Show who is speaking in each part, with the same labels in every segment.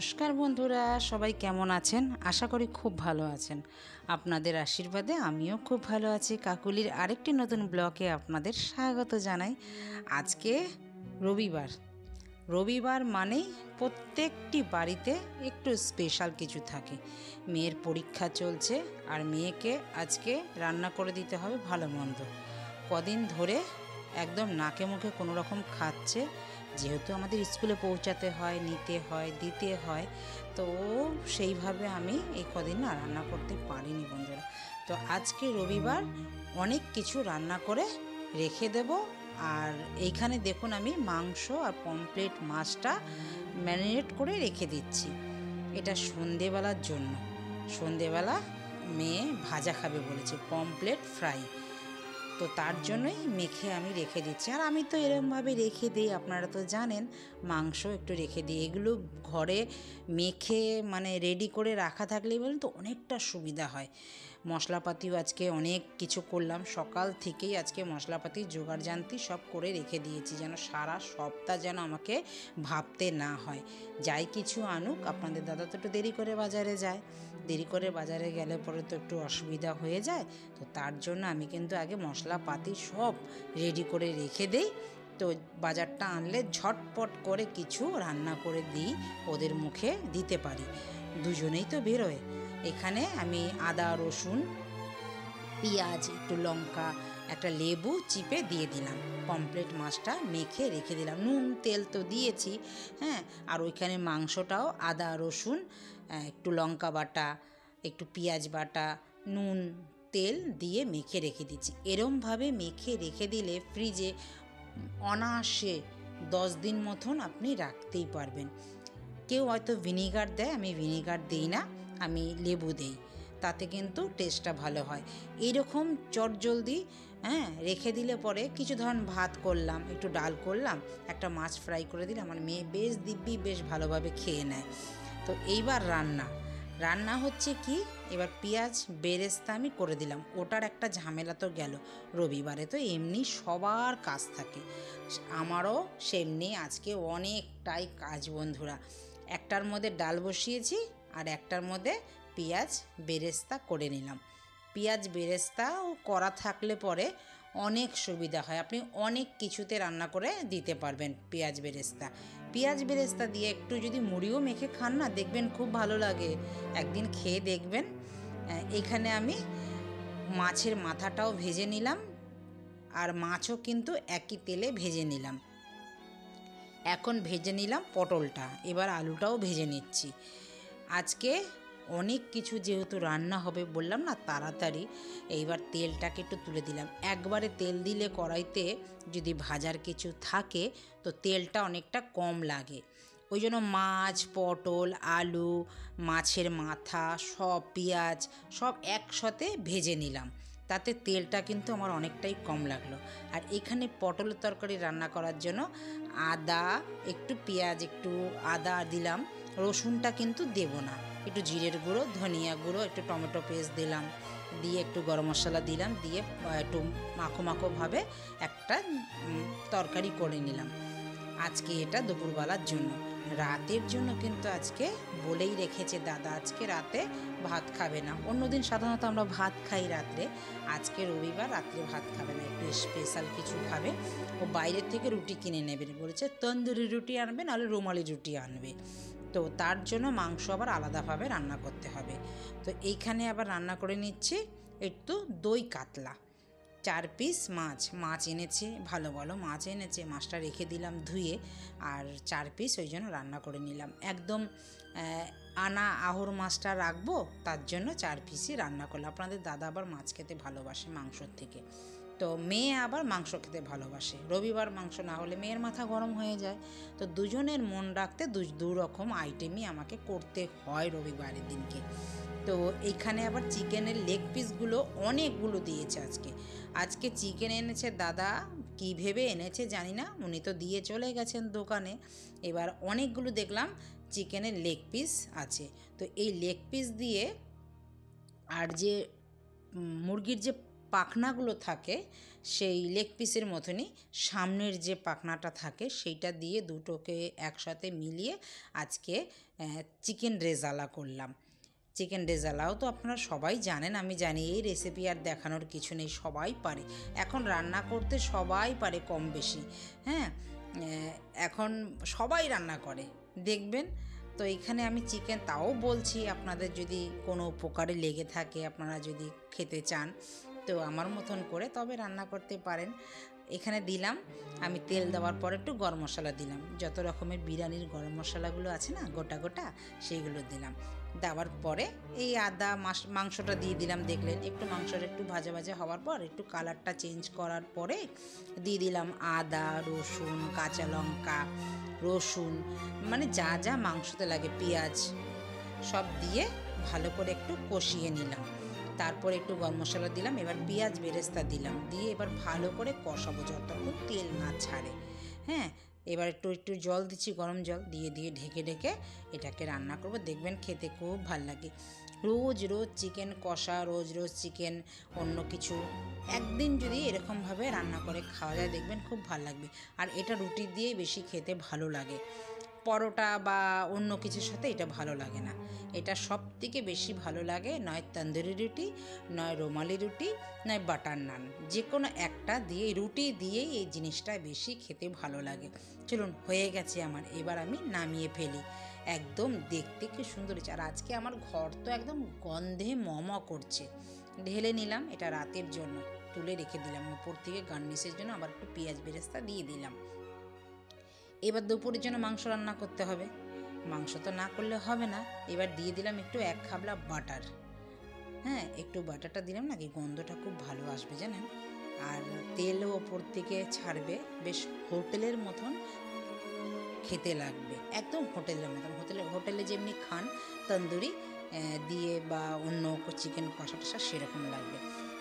Speaker 1: নমস্কার বন্ধুরা, সবাই কেমন আছেন? আশা করি খুব ভালো আছেন। আপনাদের আশীর্বাদে আমিও খুব ভালো আছি। কাকুলির আরেকটি নতুন ব্লগে আপনাদের স্বাগত জানাই। আজকে রবিবার মানেই প্রত্যেকটি বাড়িতে একটু স্পেশাল কিছু থাকে। মেয়ের পরীক্ষা চলছে আর মেয়েকে আজকে রান্না করে দিতে হবে ভালো মন্দ। কদিন ধরে একদম নাকে মুখে কোনো রকম খাচ্ছে, যেহেতু আমাদের স্কুলে পৌঁছাতে হয়, নিতে হয়, দিতে হয়, তো সেইভাবে আমি এই কদিন না রান্না করতে পারিনি বন্ধুরা। তো আজকে রবিবার অনেক কিছু রান্না করে রেখে দেব। আর এইখানে দেখুন আমি মাংস আর পমফ্রেট মাছটা ম্যারিনেট করে রেখে দিচ্ছি। এটা সন্ধেবেলার জন্য। সন্ধেবেলা মেয়ে ভাজা খাবে বলেছে, পমফ্রেট ফ্রাই, তো তার জন্যই মেখে আমি রেখে দিচ্ছি। আর আমি তো এরকমভাবে রেখে দিই, আপনারা তো জানেন, মাংস একটু রেখে দিই। এগুলো ঘরে মেখে মানে রেডি করে রাখা থাকলেই বলেন তো অনেকটা সুবিধা হয়। মশলাপাতিও আজকে অনেক কিছু করলাম, সকাল থেকেই আজকে মশলাপাতি জোগাড় জানতি সব করে রেখে দিয়েছি, যেন সারা সপ্তাহ যেন আমাকে ভাবতে না হয়। যাই কিছু আনুক, আপনাদের দাদা তো একটু দেরি করে বাজারে যায়, দেরি করে বাজারে গেলে পরে তো একটু অসুবিধা হয়ে যায়। তো তার জন্য আমি কিন্তু আগে মশলাপাতি সব রেডি করে রেখে দেই, তো বাজারটা আনলে ঝটপট করে কিছু রান্না করে দিই, ওদের মুখে দিতে পারি। দুজনেই তো বেরোয়। এখানে আমি আদা, রসুন, পেঁয়াজ, একটু লঙ্কা, একটা লেবু চিপে দিয়ে দিলাম। পমফ্রেট মাছটা মেখে রেখে দিলাম, নুন তেল তো দিয়েছি, হ্যাঁ। আর ওইখানে মাংসটাও আদা, রসুন, একটু লঙ্কা বাটা, একটু পেঁয়াজ বাটা, নুন তেল দিয়ে মেখে রেখে দিচ্ছি। এরমভাবে মেখে রেখে দিলে ফ্রিজে অনায়াসে 10 দিন মতন আপনি রাখতেই পারবেন। কেউ হয়তো ভিনিগার দেয়, আমি ভিনিগার দিই না, আমি লেবু দিই, তাতে কিন্তু টেস্টটা ভালো হয়। এইরকম চটজলদি রেখে দিলে পরে কিছু ধরুন ভাত করলাম, একটু ডাল করলাম, একটা মাছ ফ্রাই করে দিলাম, আমার মেয়ে বেশ দিব্যি বেশ ভালোভাবে খেয়ে নেয়। তো এইবার রান্না হচ্ছে কি, এবার পেঁয়াজ বেরেস্তা আমি করে দিলাম। ওটার একটা ঝামেলা তো গেল। রবিবারে তো এমনি সবার কাজ থাকে, আমারও সেমনি আজকে অনেকটাই কাজ বন্ধুরা। একটার মধ্যে ডাল বসিয়েছি আর একটার মধ্যে পেঁয়াজ বেরেস্তা করে নিলাম। পেঁয়াজ বেরেস্তাও করা থাকলে পরে অনেক সুবিধা হয়, আপনি অনেক কিছুতে রান্না করে দিতে পারবেন। পেঁয়াজ বেরেস্তা দিয়ে একটু যদি মুড়িও মেখে খান না, দেখবেন খুব ভালো লাগে, একদিন খেয়ে দেখবেন। এইখানে আমি মাছের মাথাটাও ভেজে নিলাম, আর মাছও কিন্তু একই তেলে ভেজে নিলাম। এখন ভেজে নিলাম পটলটা, এবার আলুটাও ভেজে নিচ্ছি। আজকে অনেক কিছু যেহেতু রান্না হবে, বললাম না তাড়াতাড়ি, এইবার তেলটাকে একটু তুলে দিলাম। একবারে তেল দিলে কড়াইতে যদি ভাজার কিছু থাকে তো তেলটা অনেকটা কম লাগে, ওই জন্য মাছ, পটল, আলু, মাছের মাথা, সব পেঁয়াজ সব একসাথে ভেজে নিলাম, তাতে তেলটা কিন্তু আমার অনেকটাই কম লাগলো। আর এখানে পটলের তরকারি রান্না করার জন্য আদা, একটু পেঁয়াজ, একটু আদা দিলাম, রসুনটা কিন্তু দেব না, একটু জিরের গুঁড়ো, ধনিয়া গুঁড়ো, একটু টমেটো পেস্ট দিলাম, দিয়ে একটু গরম মশলা দিলাম, দিয়ে একটু মাখোভাবে একটা তরকারি করে নিলাম। আজকে এটা দুপুরবেলার জন্য। রাতের জন্য কিন্তু আজকে বলেই রেখেছে দাদা, আজকে রাতে ভাত খাবে না। অন্যদিন সাধারণত আমরা ভাত খাই রাত্রে, আজকে রবিবার রাত্রে ভাত খাবে না, একটু স্পেশাল কিছু খাবে। ও বাইরের থেকে রুটি কিনে নেবে বলেছে, তন্দুরি রুটি আনবে, নাহলে রুমালি রুটি আনবে। তো তার জন্য মাংস আবার আলাদাভাবে রান্না করতে হবে। তো এইখানে আবার রান্না করে নিচ্ছি একটু দই কাতলা, 4 পিস মাছ এনেছে, ভালো মাছ এনেছে, মাছটা রেখে দিলাম ধুয়ে, আর 4 পিস ওই জন্য রান্না করে নিলাম। একদম আনা আহর মাছটা রাখবো, তার জন্য 4 পিসই রান্না করলাম। আপনাদের দাদা আবার মাছ খেতে ভালোবাসে মাংসর থেকে, তো মেয়ে আবার মাংস খেতে ভালোবাসে। রবিবার মাংস না হলে মেয়ের মাথা গরম হয়ে যায়, তো দুজনের মন রাখতে দু রকম আইটেমই আমাকে করতে হয় রবিবারের দিনকে। তো এইখানে আবার চিকেনের লেগ পিসগুলো অনেকগুলো দিয়েছে আজকে চিকেন এনেছে দাদা, কী ভেবে এনেছে জানি না, উনি তো দিয়ে চলে গেছেন দোকানে। এবার অনেকগুলো দেখলাম চিকেনের লেগ পিস আছে, তো এই লেগ পিস দিয়ে আর যে মুরগির যে পাখনাগুলো থাকে সেই লেগ পিসের মতনই সামনের যে পাখনাটা থাকে সেইটা দিয়ে দুটোকে একসাথে মিলিয়ে আজকে চিকেন রেজালা করলাম। চিকেন রেজালাও তো আপনারা সবাই জানেন, আমি জানি, এই রেসিপি আর দেখানোর কিছু নেই, সবাই পারে এখন রান্না করতে, সবাই পারে কম বেশি। হ্যাঁ, এখন সবাই রান্না করে দেখবেন। তো এখানে আমি চিকেন, তাও বলছি আপনাদের যদি কোনো উপকারে লেগে থাকে, আপনারা যদি খেতে চান তো আমার মতন করে তবে রান্না করতে পারেন। এখানে দিলাম আমি তেল দেওয়ার পর একটু গরম মশলা দিলাম, যত রকমের বিরিয়ানির গরম মশলাগুলো আছে না গোটা গোটা, সেইগুলো দিলাম। দেওয়ার পরে এই আদা মাংসটা দিয়ে দিলাম। দেখলেন একটু মাংসটা একটু ভাজা ভাজা হওয়ার পর একটু কালারটা চেঞ্জ করার পরে দিয়ে দিলাম আদা, রসুন, কাঁচা লঙ্কা, রসুন, মানে যা যা মাংসতে লাগে, পেঁয়াজ সব দিয়ে ভালো করে একটু কষিয়ে নিলাম। তারপর একটু গরম মশলা দিলাম, এবার পেঁয়াজ বেরেস্তা দিলাম, দিয়ে এবার ভালো করে কষাবো যতক্ষণ তেল না ছাড়ে। হ্যাঁ, এবার একটু একটু জল দিচ্ছি, গরম জল দিয়ে ঢেকে ঢেকে এটাকে রান্না করব। দেখবেন খেতে খুব ভাল লাগে। রোজ রোজ চিকেন কষা, রোজ রোজ চিকেন অন্য কিছু, একদিন যদি এরকমভাবে রান্না করে খাওয়া যায় দেখবেন খুব ভাল লাগবে। আর এটা রুটি দিয়েই বেশি খেতে ভালো লাগে, পরোটা বা অন্য কিছুর সাথে এটা ভালো লাগে না। এটা সব থেকে বেশি ভালো লাগে নয় তন্দুরি রুটি, নয় রুমালি রুটি, নয় বাটার নান, যে কোনো একটা দিয়ে, রুটি দিয়েই এই জিনিসটা বেশি খেতে ভালো লাগে। চলুন, হয়ে গেছে আমার, এবার আমি নামিয়ে ফেলি। একদম দেখতে কি সুন্দর হয়েছে, আর আজকে আমার ঘর তো একদম গন্ধে মম করছে। ঢেলে নিলাম, এটা রাতের জন্য তুলে রেখে দিলাম, উপর থেকে গার্নিশের জন্য আবার একটু পেঁয়াজ বেরেস্তা দিয়ে দিলাম। এবার দুপুরের জন্য মাংস রান্না করতে হবে, মাংস তো না করলে হবে না। এবার দিয়ে দিলাম একটু 1 খাবলা বাটার। হ্যাঁ, একটু বাটারটা দিলাম নাকি গন্ধটা খুব ভালো আসবে জানেন, আর তেলও ওপর থেকে ছাড়বে, বেশ হোটেলের মতন খেতে লাগবে, একদম হোটেলের মতন। হোটেলে যেমনি খান তন্দুরি দিয়ে বা অন্য চিকেন কষা টষা, সেরকম লাগবে।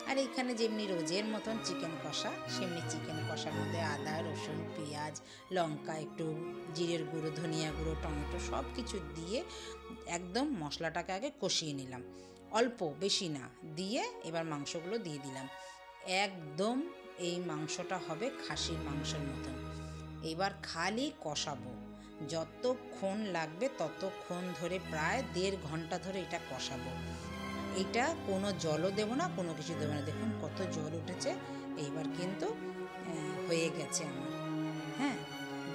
Speaker 1: আর এইখানে যেমনি রোজের মতন চিকেন কষা, সেমনি চিকেন কষার মধ্যে আদা, রসুন, পেঁয়াজ, লঙ্কা, একটু জিরের গুঁড়ো, ধনিয়া গুঁড়ো, টমেটো সব কিছু দিয়ে একদম মশলাটাকে আগে কষিয়ে নিলাম, অল্প বেশি না দিয়ে। এবার মাংসগুলো দিয়ে দিলাম। একদম এই মাংসটা হবে খাসির মাংসের মতন। এবার খালি কষাবো, যতক্ষণ লাগবে ততক্ষণ ধরে, প্রায় 1.5 ঘন্টা ধরে এটা কষাবো। এটা কোনো জলও দেবো না, কোনো কিছু দেবো না। দেখুন কত জল উঠেছে, এইবার কিন্তু হয়ে গেছে আমার। হ্যাঁ,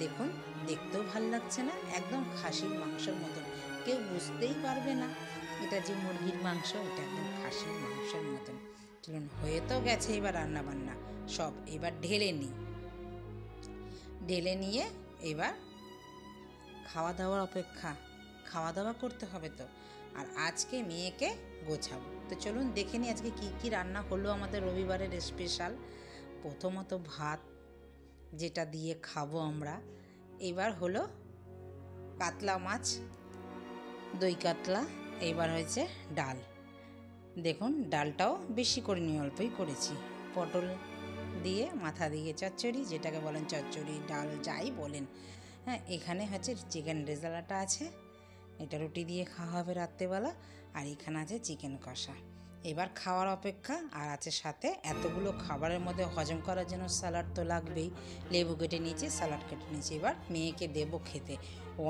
Speaker 1: দেখুন দেখতেও ভাল লাগছে না, একদম খাসির মাংসের মতন, কেউ বুঝতেই পারবে না এটা যে মুরগির মাংস, এটা একদম খাসির মাংসের মতন। চলুন, হয়ে তো গেছে এবার রান্না বান্না সব, এবার ঢেলে নিয়ে এবার খাওয়া দাওয়ার অপেক্ষা, খাওয়া দাওয়া করতে হবে তো। আর আজকে মেয়েকে গোছাবো, তো চলুন দেখে নিই আজকে কি কি রান্না হলো আমাদের রবিবারের স্পেশাল। প্রথমত ভাত, যেটা দিয়ে খাবো আমরা। এবার হলো কাতলা মাছ, দই কাতলা। এবার হয়েছে ডাল। দেখুন ডালটাও বেশি করিনি, অল্পই করেছি। পটল দিয়ে মাথা দিয়ে চচ্চড়ি, যেটাকে বলেন চচ্চড়ি ডাল যাই বলেন। হ্যাঁ, এখানে হচ্ছে চিকেন রেজালাটা আছে, এটা রুটি দিয়ে খাওয়া হবে রাত্রেবেলা। আর এখানে আছে চিকেন কষা। এবার খাওয়ার অপেক্ষা, আর আছে সাথে এতগুলো খাবারের মধ্যে হজম করার জন্য স্যালাড তো লাগবেই। লেবু কেটে নিয়েছি, স্যালাড কেটে নিয়েছি, এবার মেয়েকে দেবো খেতে।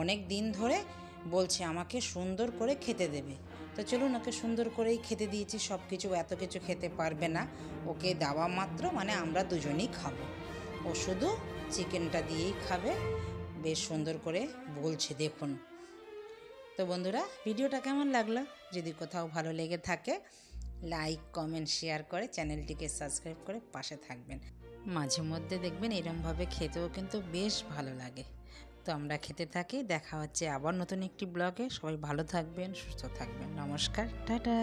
Speaker 1: অনেক দিন ধরে বলছে আমাকে সুন্দর করে খেতে দেবে, তো চলুন ওকে সুন্দর করেই খেতে দিয়েছি। সব কিছু, এত কিছু খেতে পারবে না, ওকে দেওয়া মাত্র মানে আমরা দুজনেই খাবো, ও শুধু চিকেনটা দিয়েই খাবে। বেশ সুন্দর করে বলছে দেখুন। তো বন্ধুরা, ভিডিওটা কেমন লাগলো? যদি কোথাও ভালো লেগে থাকে লাইক, কমেন্ট, শেয়ার করে চ্যানেলটিকে সাবস্ক্রাইব করে পাশে থাকবেন। মাঝে মধ্যে দেখবেন এরমভাবে খেতেও কিন্তু বেশ ভালো লাগে। তো আমরা খেতে থাকি, দেখা হচ্ছে আবার নতুন একটি ব্লগে। সবাই ভালো থাকবেন, সুস্থ থাকবেন। নমস্কার, টাটা।